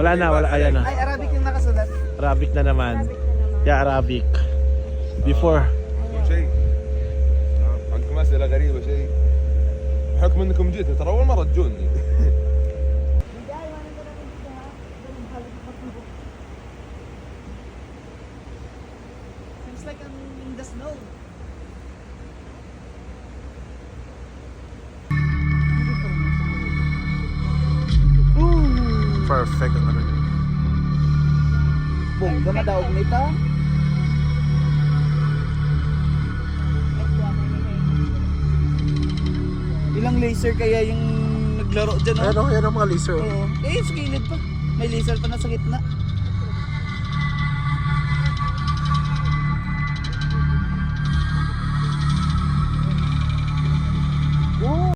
Wala na, wala. Ayan na. Ay, Arabic yung nakasulat. Arabic na naman. Yeah, Arabic. Before. شيء عندكم أسئلة غريبة شيء بحكم انكم جيتوا ترى اول مرة تجوني Seems like I'm in the snow. Perfect. Bongga madaog nito. Ilang laser kaya yung naglaro dyan, oh? Ayan o, mga laser. Oo. Eh, sa gilid pa. May laser pa na sa gitna.